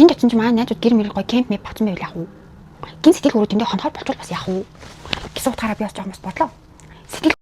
тэнд очсон ч маань найзууд гэр мэр гоё кемп мэп бацсан байвал яах вэ? Гин сэтгэл хүрээ тэндээ хонхоор болчвол бас яах вэ? Гэсэн утгаараа би бас жоох бас бодлоо. Сэтгэл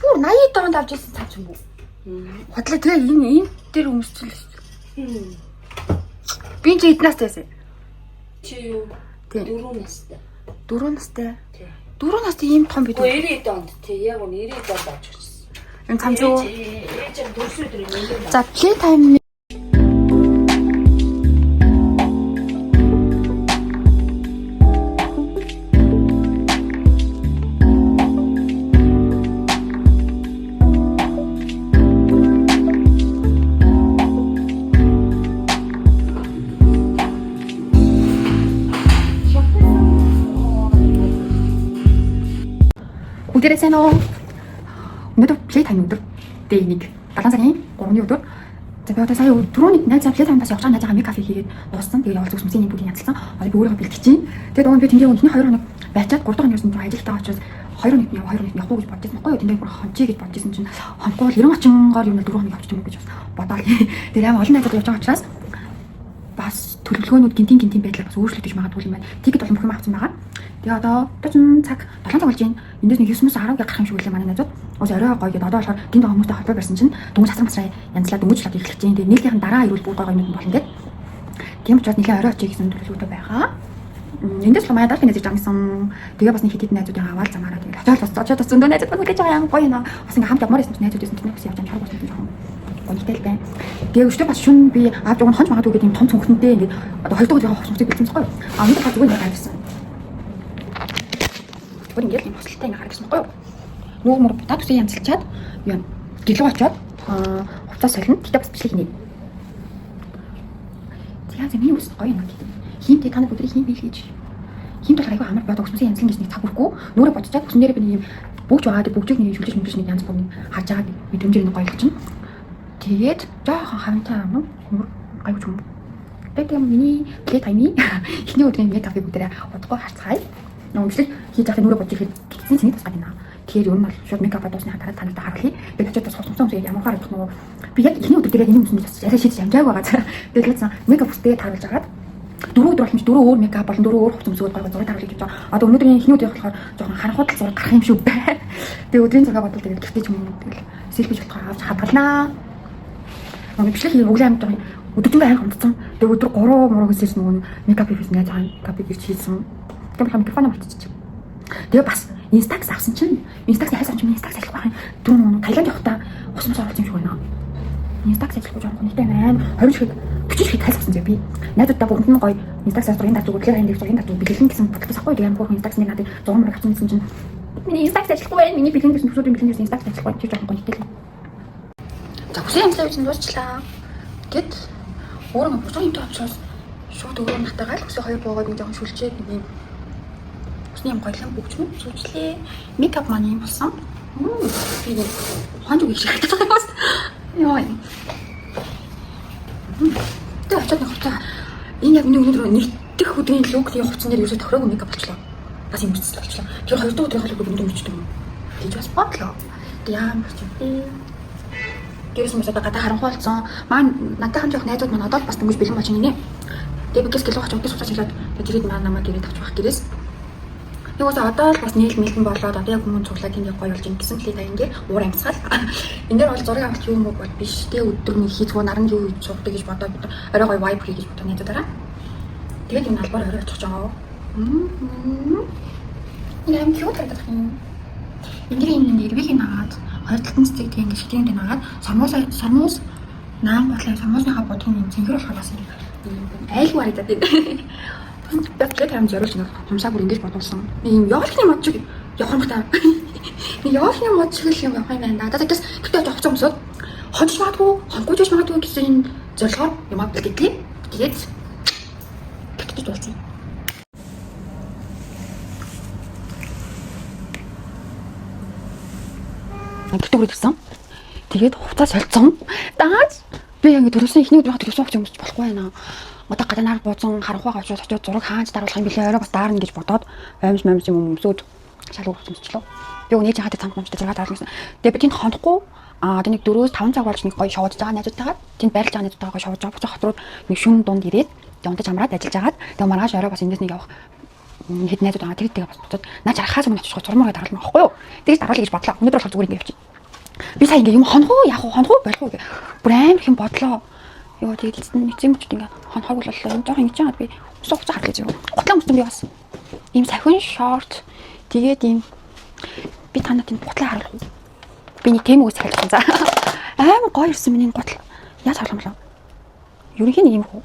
бүр 80 доонд авч ирсэн цааш юм уу? Хотлоо тэгээ энэ дээр өмсчихлээ шүү дээ. Би ч эднээс тайсан. Чи юу? 4 настай. 4 настай. Тий. 4 настай ийм том бид. 90 донд тий яг нь 90 донд авч ирсэн. Энэ цамц юу? Ээж нь төрсөн өдрийн нэг. За play time Үдэрсэн оо. Өнөөдөр play time өдөр. Day 1. 7 сарын 3-ны өдөр. За би одоо сая түрүүний найз play time бас явж байгаа найзаагаа микафе хийгээд дууссан. Тэгээ явуулж хүмүүсийн нэг бүлгийн янзлсан. Одоо би өөрийгөө бэлтгэж чинь. Тэгээд нөгөө би тэндээ өнхний 2 хоног байчаад 3 дахь хоногоос нь ажилтаа очиж 2 хоног явахгүй гэж бодож байсан байхгүй юу. Тэндээ бүр хончий гэж бодож байсан чинь хонхгүй бол 90 очингоор юм 4 хоног явчих юм гэж бас бодоо. Тэгээд амар олон найзууд явж байгаа учраас бас төлөвлөгөөнүүд гинтийн байдлаар бас өөрчлөгдөж магадгүй юм байна. Тикет болон бүх юм авсан байгаа. Тэгээ одоо чинь цаг 7 цаг болж байна. Эндээс нэг 9-10 гарах юм шиг үлээ манай найзууд. Ус орой гоё гэдэг одоо болохоор гинт хүмүүстэй холбоо барьсан чинь дөнгөж хасрам масраа янзлаад дөнгөжлөд эхлэх чинь. Тэгээ нийлийнхэн дараа ирүүл бүгд гоё юм болно гэдэг. Тийм учраас нэлээ орой очие гэсэн төлөвлөгөөтэй байгаа. Эндээс л манай дарахын найзыг жамсан. Тэгээ бас нэг хэд найзуудыг аваад замаараа тэгээ очиод бас зөндөө найзууд бас үлээж байгаа юм гоё наа. Бас ингээм хамт явмаар байсан чинь найзууд байсан чинь бас явж байгаа харах болсон жоохон гонхтой байна. Тэгээ өчтөр бас шүн би аав жоо хонч магадгүй гэдэг юм том цонхонтой ингээд одоо хоёрдугаар өдрийн хосмосыг бэлдсэн байхгүй юу? Өнөөдөр бас зүгээр нэг авсан. Бүр ингээд юм хослолтой ингээ харагдсан байхгүй юу? Нөгөө мөр бутаа төсөө янзлчаад юм гэлөө очоод хувцас солино. Гэтэ бас бичлэг хийнэ. Тэгээ миний үс гоё юм. Хинтээ танад өдрийг хин хийж. Хинт болохоор айгүй амар бодоо өсмөсөн янзлан гэж нэг цаг хүрхгүй. Нүрэ бодчихад өсөн дээрээ би нэг юм бүгж байгаа. Бүгжийг нэг шүлж нэг янз бүр харж байгаа мэдрэмжээр нэг гоё л чинь. Тэгээд жоохон хавантай юм уу? Айгүй юм. Тэгээд миний play time-ийн эхний өдрийн мейкапыг бүгдээ удахгүй харцгаая. Номшлиг хийж байхад нүрэ бодож ихэд гитсэн цэнийг тусгаад байна. Тэгэхээр ер нь бол шууд мейкап дуусны дараа танартай харуулъя. Тэгээд очиод бас хосмсон үсээ ямаргаар идэх нөгөө би яг эхний өдөр дээр яг энэ юмс бас яриа шийдэж амжааг байгаа. Тэгээд л мейкап үстэй таруулж агаад 4 өдөр болмж 4 өөр мейкап болон 4 өөр хувцас өмсгөөд гоё зураг таруулж гэж байгаа. Одоо өнөөдрийн эхний өдрийн болохоор жоохон харанхуйдал зураг гарах юм шүү бай. Тэгээд өдрийн цагаа бодвол тэгээд гэртээ ч юм уу тэгэл селфи болохоо авч хадгалнаа. Бичлэг хийх өглөө амт өдөржингөө аян хандсан. Тэгээ өдөр 3 мураг хийсэн нөгөө мейкап хийсэн найз мейкап хийсэн. Тэгээ микрофон болчихчих. Тэгээ бас инстакс авсан чинь инстакс хайсан чинь инстакс ажиллах байх юм. Дөрөв Таиланд явахдаа усмас оруулсан юм шиг байна. Инстакс ажиллах жоохон хүнтэй байна. 20 шиг бичиж хэд хайсан зэ би. Найдуудаа бүгд нь гоё инстакс зургийн татвар өглөө хаянд зургийн татвар бэлгэлэн гэсэн бодлоос ахгүй тэгээ ямар инстаксны надад 100 мөр авсан чинь миний инстакс ажиллахгүй байна. Миний бэлгэлэн гэсэн төсөөдрийн бэлгэлэн инстакс ажиллахгүй чи жоохон гонхтой л. За хүсэн юмсаа үчин дуусчлаа. Гэт өөрөө бужиг юмтай очроос шууд өөрөө натагаа л хүсээ хоёр буугаад нэг жоохон шүлжээд нэг юм усны юм гойлон бүгчмэн шүлжлээ. Мейкап маань юм болсон. Би нэг хонж үг шиг хатдаг юм байна. Йоо. Тэгээ очоод нэг хувцас энэ яг өнөөдөр нэгдэх өдрийн лугны хувцсан дээр ерөөсө тохироогүй мейкап болчлоо. Бас юм бичсэн болчлоо. Тэр хоёр дахь өдрийн холбоо бүгд өмчдөг юм. Тэгж бас бодлоо. Яам чи гэрс мэсэд гадаа харанхуй болсон. Маань надад жоох найзууд маань одоо бас дөнгөж бэлэн болж байна нэ. Тэгээ би гэрс гэлөө очиж өдөрс уцаас хэлээд тэгээд маань намайг гэрээ тавьчих байх гэрээс. Нөгөөсөө одоо л бас нийлмэлэн болоод одоо яг хүмүүс цуглаа тийм яг гоё болж ин гэсэн плей таянгээ уур амьсгал. Энд дээр бол зураг авалт юм уу бол биш. Тэгээ өдөр нэг хийцгөө наран юу хийж суудаг гэж бодоод орой гоё вайп хийж бодоо найзуудаараа. Тэгээд энэ албаар орой очих жоо. Энэ юм cute харагдах юм. Эндээ энэ нэрвийг наагаад хоёр талын цэцэг тийм ингэ шитгэнд наагаад сормоос наан бодлоо сормоосныхаа бодгийн цэнхэр болохоор бас айлгүй харагдаад байна. Бэтлэг хам зориулж нэг хумсаа бүр ингэж бодуулсан. Ийм явуулахны мод шиг явах юм та. Нэг явуулахны мод шиг л юм явах юм байна. Надад тэгээс гэтээ жоох цом өсөд хонч магадгүй, хонгойж магадгүй гэсэн зорилгоор юм аа бэлгэлээ. Тэгээд тэгтэж болсон. Тэгтээ үрээд ирсэн. Тэгээд хувцас солилцсон. Дааж би ингэ төрөсөн ихний өдрөө төрөсөн гэж өмсөж болохгүй байна. Одоо гадаанаар буусан харанхуйгаа очиж зураг хаанч даруулах юм бэлээ. Орой бас даарна гэж бодоод аимш мамж юм өмсөд шал өмсчлөө. Би өгнөж хаатай цамт номчтой зураг даруулсан. Тэгээд би тэнд хонохгүй одоо нэг 4-5 цаг болж нэг гоё шоудж байгаа найзуудтайгаа тэнд байрлаж байгаа найзуудтайгаа шоудж байгаа. Буцаа хатрууд нэг шүн дунд ирээд унтаж амраад ажиллаж агаад тэгээд маргааш орой бас эндээс нэг явах хэд найзууд байгаа. Тэгээд бас буцаад наа чарахаас өмнө очих зурмаараа даруулна байхгүй юу. Тэгээд даруулъя гэж бодлоо. Өнөөдөр болохоор зүгээр ингэ явчих. Би сая ингээ юм хонхоо яах вэ? Хонхоо болох уу гэ. Бүр амар хэм бодлоо. Йоо тэгээд нэг зэмчүүд ингээ хонхоог боллоо. Юм жоохон ингэж яагаад би усуух цаар гэж юу. Готлон өмсөн би бас. Ийм сахин шорт. Тэгээд ийм би танад энэ готлоо харуулах уу? Би нэг тийм үгс хэлсэн за. Амар гоё ирсэн миний готл. Яаж харуулах юм бэ? Ерөнхийн нэг юм хөө.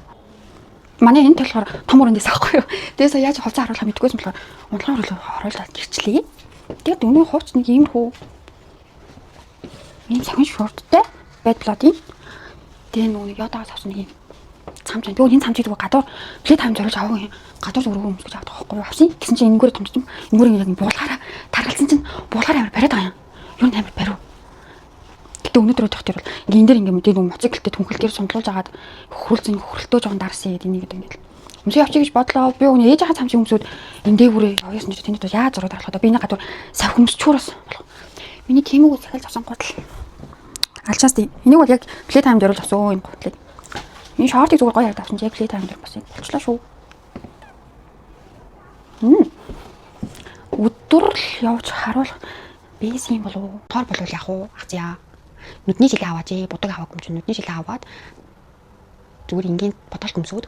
Манай энэ болохоор том өрөөндөөс авахгүй юу. Тэгээс яаж хувцас харуулах мэдгүйсэн болохоор унтлагын харуулаад гэрчлээ. Тэгээд өнөө хувц нэг юм хөө. Ийм сахин шорттой байдлаадын. Тэгээ нөгөө ядаас авсан нэг юм цамч. Тэгээ энэ цамчийг зүгээр гадуур плед хам зориулж авах юм. Гадуур зүгээр өмсгөж авах байхгүй юу? Авсан. Тэгсэн чинь энэгээр томчсон. Энэгээр яг буулгаараа таргалсан чинь буулгаар амар бариад байгаа юм. Юу нээр барив. Гэтэ өнөөдөр өдөрт бол энэ дээр ингээ мэдээ моциклтэй түнхэлтээр сундлуулж агаад хөрөлтөө жоон дарсан яг энийг ингээ өмсөө явчих гэж бодлоо. Би өнөө ээж хаа цамчиг өмсөд энэ дээгүүрээ явсан ч тэнд яаж зураг дарахлаа. Би энэ гадуур сав хөмсчүүрээс миний тиймүүг захиалж авсан гутал. Алчаас тий. Энийг бол яг плей тайм зориулж авсан энэ гутлыг. Энэ шортыг зүгээр гоё яваад авсан чи яг плей тайм дээр бас болчлаа шүү. Өдөр л явж харуулах бэс юм болов. Тоор болвол яах вэ? Акцаа. Нүдний жилээ аваач ээ. Будаг аваагүй юм чи нүдний жилээ аваад зүгээр ингийн бодолт өмсөд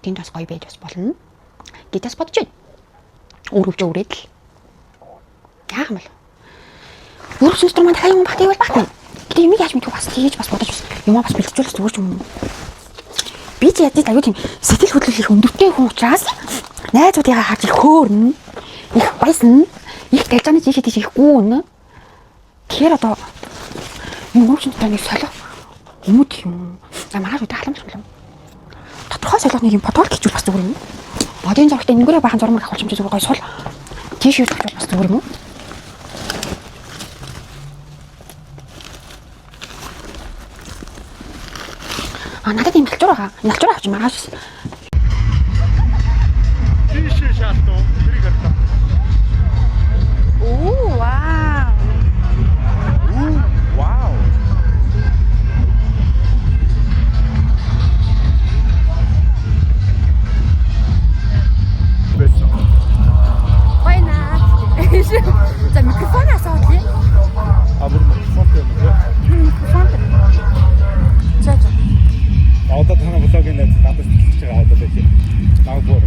тэнд бас гоё байж бас болно. Гитас бодож байна. Өөрөвч өрөөд л. Яах юм бол? Өөрөвч инструмент хай юм багтайвал багтана. Гэтэ юм яаж мэдгүй бас тийж бас бодож бас юмаа бас бэлтжүүлэх зүгээр ч юм. Би ч яаж аюу тийм сэтгэл хөдлөл их өндөртэй хүн учраас найзуудыгаа харж их хөөрнө. Их баясна. Их талжааны жишээ тийш их гүн. Тэгэхээр одоо юм уушин таныг солих өмд юм. За маргааш өдөр халамж юм. Тодорхой солих нэг юм бодвол хийчихвэл бас зүгээр юм. Бодын зурагтай ингэрээ бахан зурмаг авах юм чи зүгээр гоё сул. Тийш юу тавьчих бас зүгээр юм уу? Надад юм ялчуур байгаа. Ялчуур авч маргааш. Тийш шаалтуу. Тэрийг харлаа. Оо вау. Вау. Бэс. Байна. За микрофон асуух. Абар микрофон юм. Микрофон. За. Одоо танай блогийн найз надад хэлж байгаа одоо байж. Наа бүр.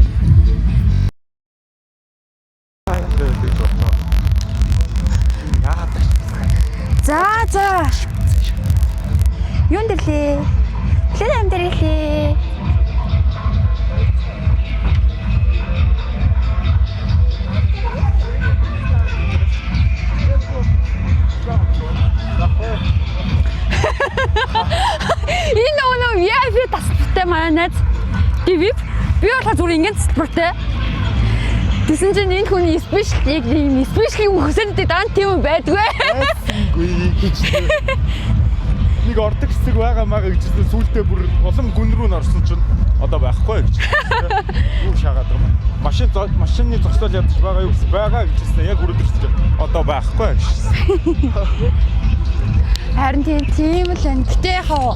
За. Юунд ирлээ? Плед ам дээр ирлээ. Энэ өнөө VIP тасалбартай манайд. TV би болохоор зүгээр ингэ тасалбартай. Тэсэн чинь энэ хүний спешиал яг нэг спешиал хөсөлдөд дан тийм байдгүй. Нэг ордог хэсэг байгаа маа гэжсэн сүултээ бүр улам гүн рүү н орсон чинь одоо байхгүй гэж. Юу шагаад байгаа юм. Машины зогсоол ядаж байгаа юу байгаа гэжсэн яг өрөөдөрч одоо байхгүй гэж. Харин тийм л энэ. Гэтэ яхаа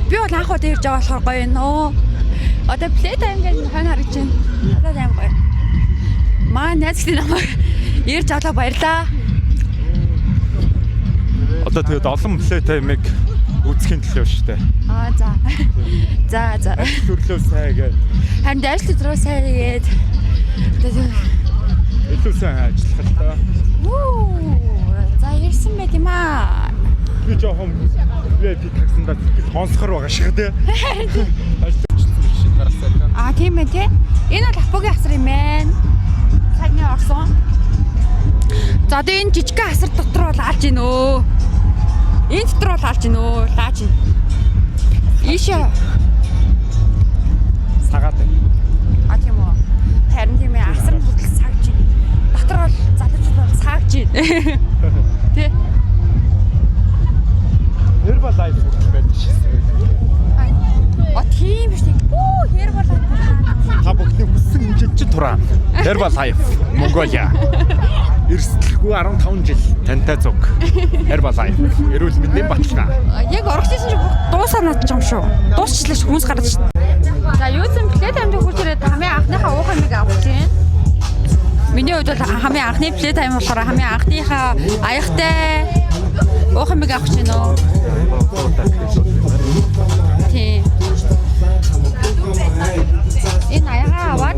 би бол анх удаа ирж байгаа болохоор гоё нөө. Одоо плей тайм гэж хань харагч байна. Одоо аим гоё. Маа найзтай намайг ирж авлаа баярлаа. Одоо тэгээд олон плей таймыг үзэхийн төлөө шүү дээ. За. Ажил төрлөө сайн гээд. Харин ажил төрлөө сайн гээд. Илүү сайн ажиллах л та. За ирсэн байт юм аа. Би жоохон VIP таксандаа сонсохор байгаа шиг тий. Тийм ээ тий. Энэ бол Апогийн асар юм байна. Саяны орсон. За одоо энэ жижиг асар дотор бол алж гинөө. Энэ дотор бол алж гинөө. Лааж гин. Ийшээ. Сагаад. А тийм үү. Харин тийм ээ асар бүтэл сагж гин. Дотор бол залууч бол сагж гин. Тэ. Herbal Life байдаг шээ. А тийм биш тийм. Оо Herbal Life. Та бүхний хүссэн хэмжээнд чинь тураа. Herbal Life Mongolia. Эрсдэлгүй 15 жил тантай зүг. Herbal Life. Эрүүл мэндийн баталгаа. Яг орчихсон чинь дуусаа над юм шүү. Дуусчлаа ш хүмүүс гараад шүү. За юу зэн плейтаймд хурж ирээд хамгийн анхныхаа уух амиг авах чинь. Миний хувьд бол хамгийн анхны плейтайм болохоор хамгийн анхныхаа аягтай уух амиг авах чинь нөө. Тийм. Энэ аягаа аваад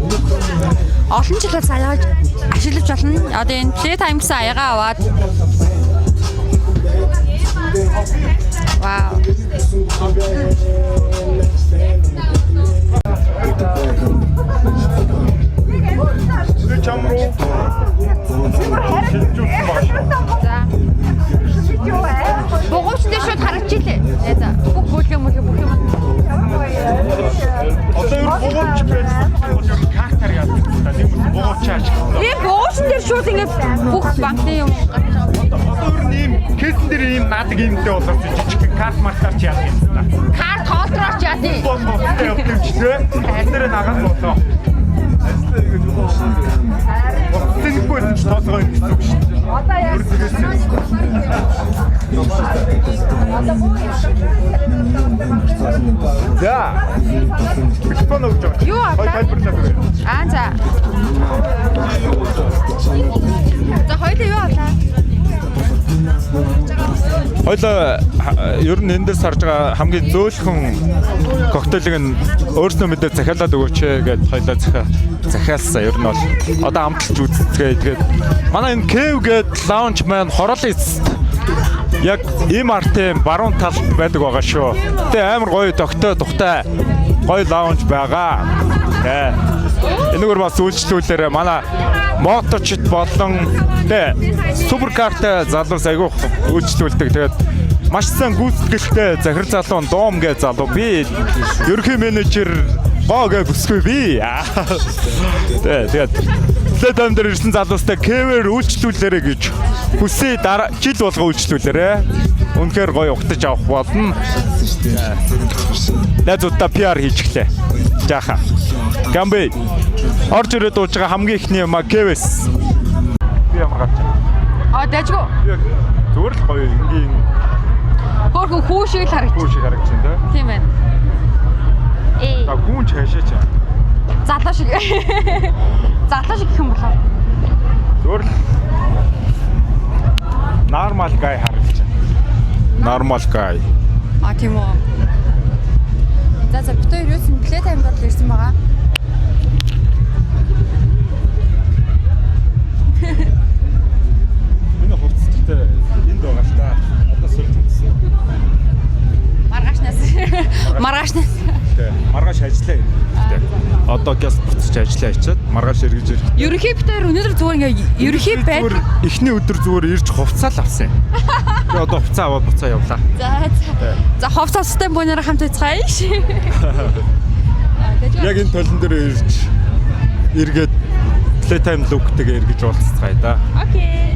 олон жил бол аяаж ашиглаж болно. Одоо энэ плейтайм гэсэн аягаа аваад вау. Чамруу. Шилжүүлсэн баг шүү. За. Богоочтой шууд харагчлаа. За. Бүх бүлэг бүх юм. Одоо юу богооч байсан бол юу картаар яадаг та нэг юм богооч ашигласан. Богооч дээр шууд ингээд бүх банкны юм гарч байгаа. Одоо юу нэм кейсэн дээр ийм наадаг юмтэй болоод жижиг карт мартаар ч яадаг юм та. Карт хоолтрооч яадیں۔ Боостой явчихлээ. Тэр нагаад болоо. Тэнэггүй ч тоосгоо юм гэсэн үг шүү дээ. Одоо яа. За. Телефон өгч байгаа. Юу авлаа? Тайлбарлаад өгье. Аа за. За хоёул юу авлаа? Хоёлаа ер нь эндээс харж байгаа хамгийн зөөлхөн коктейлийг нь өөрснөө мэдээ захиалаад өгөөч гэж хоёлаа захиалсан. Ер нь бол одоо амталж үзцгээ. Тэгээд манай энэ Cave гэдэг лаунж маань Хороолыст яг им артын баруун талд байдаг байгаа шүү. Тэгээ амар гоё тогтой тухтай гоё лаунж байгаа. Энэгээр бас үйлчлүүлээрээ манай моточд болон суперкартай залуус айгуух үйлчлүүлдэг. Тэгээд маш сайн гүйцэтгэлтэй захир залуу Доом гэ залуу. Би ерөнхий менежер гоо гэ бүсгүй би. Тэгээд плейтайм дээр ирсэн залуустай кевер үйлчлүүлээрэ гэж хүсээ жил болго үйлчлүүлээрэ. Үнэхээр гоё ухтаж авах болно. Найзуудаа PR хийчихлээ. Жаахан. Гамбэ. Орж ирээд дууж байгаа хамгийн ихний юм Кевэс. Би ямар гарч байна? А дэжгүй. Зүгээр л гоё энгийн Хөөхөн хүү шиг л харагдчих. хүү шиг харагдчихээн Тийм байна. За гүүн чаашаач. Залуу шиг. Залуу шиг гэх юм болоо. Зүгээр л нормал гай харагдчихээн. Нормал гай. А тийм үү. За бид хоёр юусэн плейтаймд бол ирсэн байгаа. Энэ хувцастай энд байгаа л та. Одоо сольж үзсэн. Маргаашнаас. Маргааш ажиллаа. Одоо газ буцаж ажиллаа ичээд маргааш эргэж ирэх. Ерөнхий бид хоёр өнөөдөр зүгээр ингээ ерөнхий байд. Эхний өдөр зүгээр ирж хувцаа л авсан. Би одоо хувцаа аваад буцаа явлаа. За хувцастай бөөнөр хамт байцгаая ш. Яг энэ толон дээр ирж эргээд Playtime look-тэйгээ эргэж уулзцгаая да. Окей.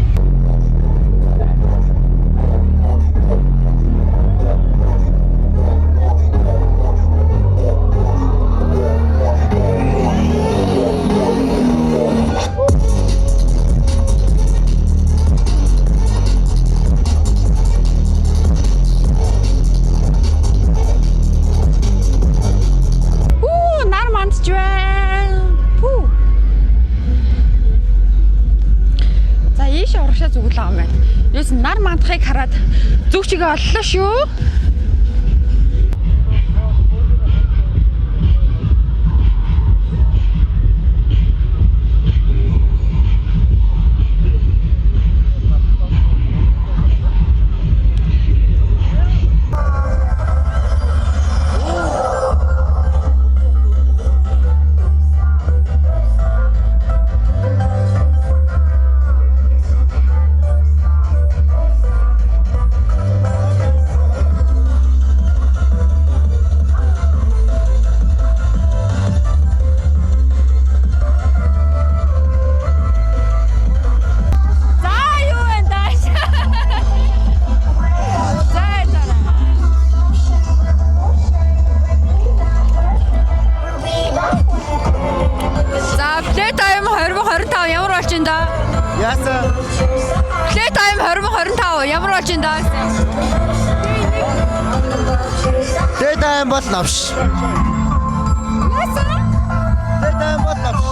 Зүгэл байгаа юм байна. Юус нар мандахыг хараад зүг чигээ оллоо шүү. тайм бол авш. Тэ тайм бол авш.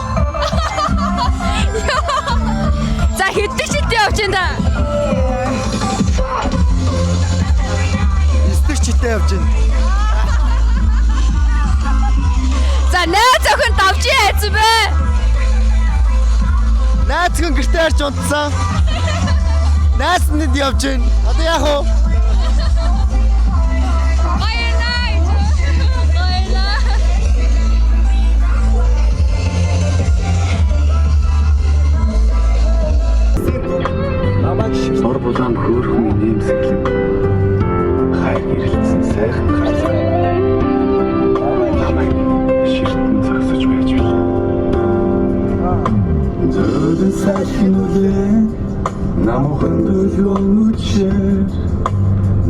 За хэдэн шилтэй явж байна да? 9 читэй явж байна. За найз охин давж яасан бэ? Найз хүн гэртээ харж унтсан. Найз нэд явж байна. Одоо яах вэ? Ор булаан хөөрхөн нэмсэглэн хайр гэрэлтсэн сайхан харцаа намайг ширтэн зогсож байж байна. Зөөлөн сайхан үлэн намхан дөлгөөнүчээр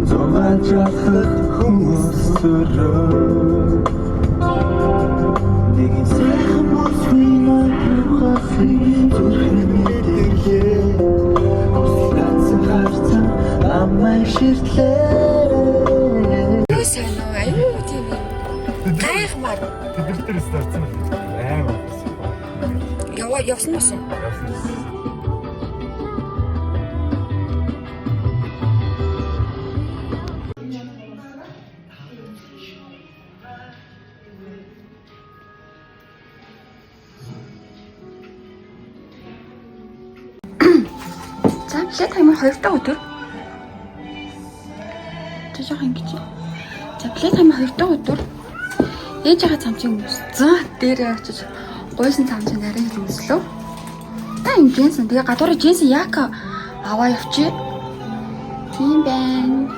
зован жахах хүмүүс төрөө нэгэн сайхан бүсвийн ухаахын зүрхэн мэдээлээ аммай ширтлээ. Сайн уу? Аюу тийм. Гайхмаар. Тэдэртэр старцсан амар. Явсан мөсөн. За плей таймер 2 дахь өдөр. Жижиг ингэж. За плей таймер 2 дахь өдөр. Ээжийнхээ цамцыг өмссөн. Дээрээ очиж гойсон цамцыг нарийн өмслөө. Та юм джинсэн. Тэгээ гадуураа джинсэн яка аваа явчих. Тийм байна.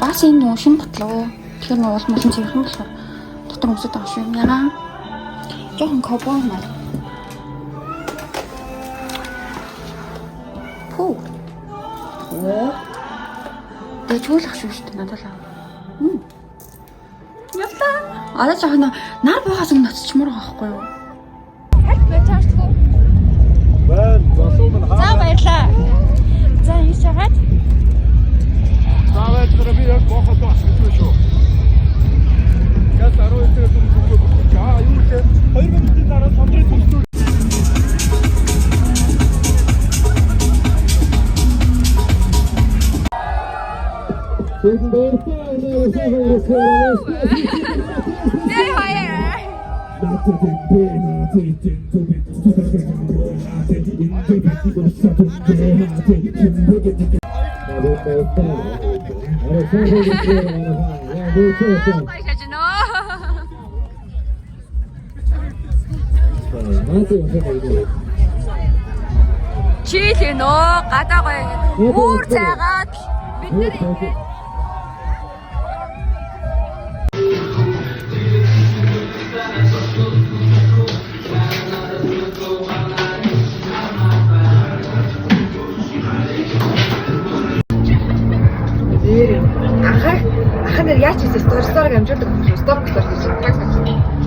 Бас энэ нөө шин ботлоо. Тэгэхээр нөө уул мөлн зэрхэн болохоор дотор өмсөд байгаа шүү юм яа. Жохон кобой мал. Оо. Дэжүүлэх шүү дээ надад л. Явлаа. Одоо жоохон нар буугаас өмнө очичмаар байгаа байхгүй юу? Хайр байж таашгүй. Байна. Залуу минь За баярлаа. За хийж чагаад. Заваад би яг бохот асууж шүү. Газ 12 дэх юм зүгөө бүгд юу вэ? 2 минутын дараа сондрыг төгсөв. Very high. Чийлээ нөө гадаа гоё. Өөр цайгаад бид нэр Ахаа яаж хийсэн сториг амжуулдаг юм шүү. Сторик гэж байна.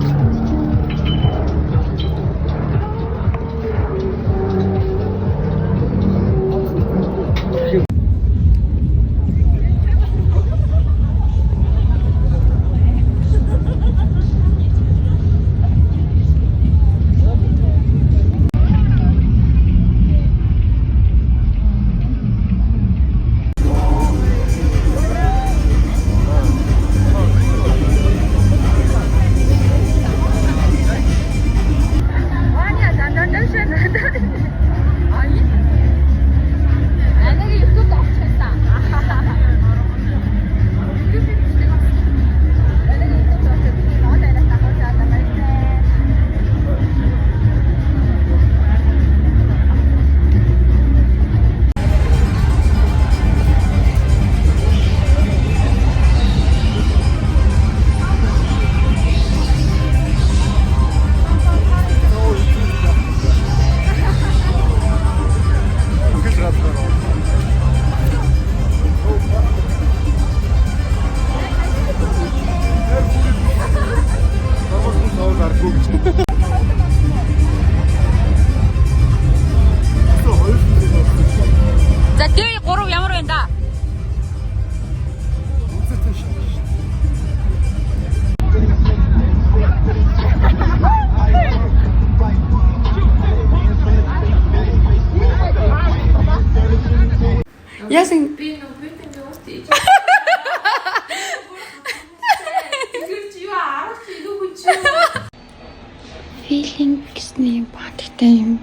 feeling гэсний баттай юм.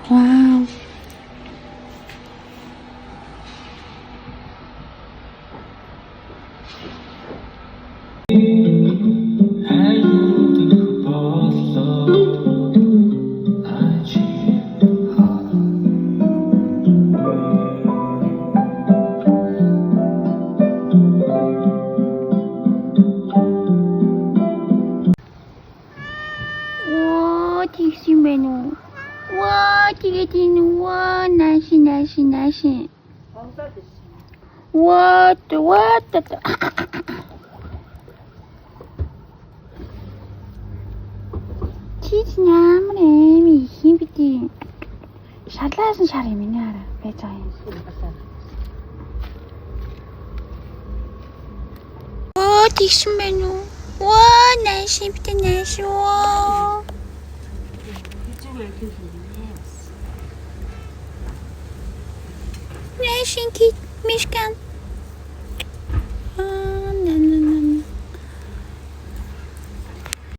Вау. 와, 되게 되는 와, 날씨. 와, 또 왔다. Чи ямар эми хин бити шалаасан шар юм нэ арай байж байгаа юм. Оо тийшэн байна уу? Ваа найш бити найш уу. Найшин кит мишкан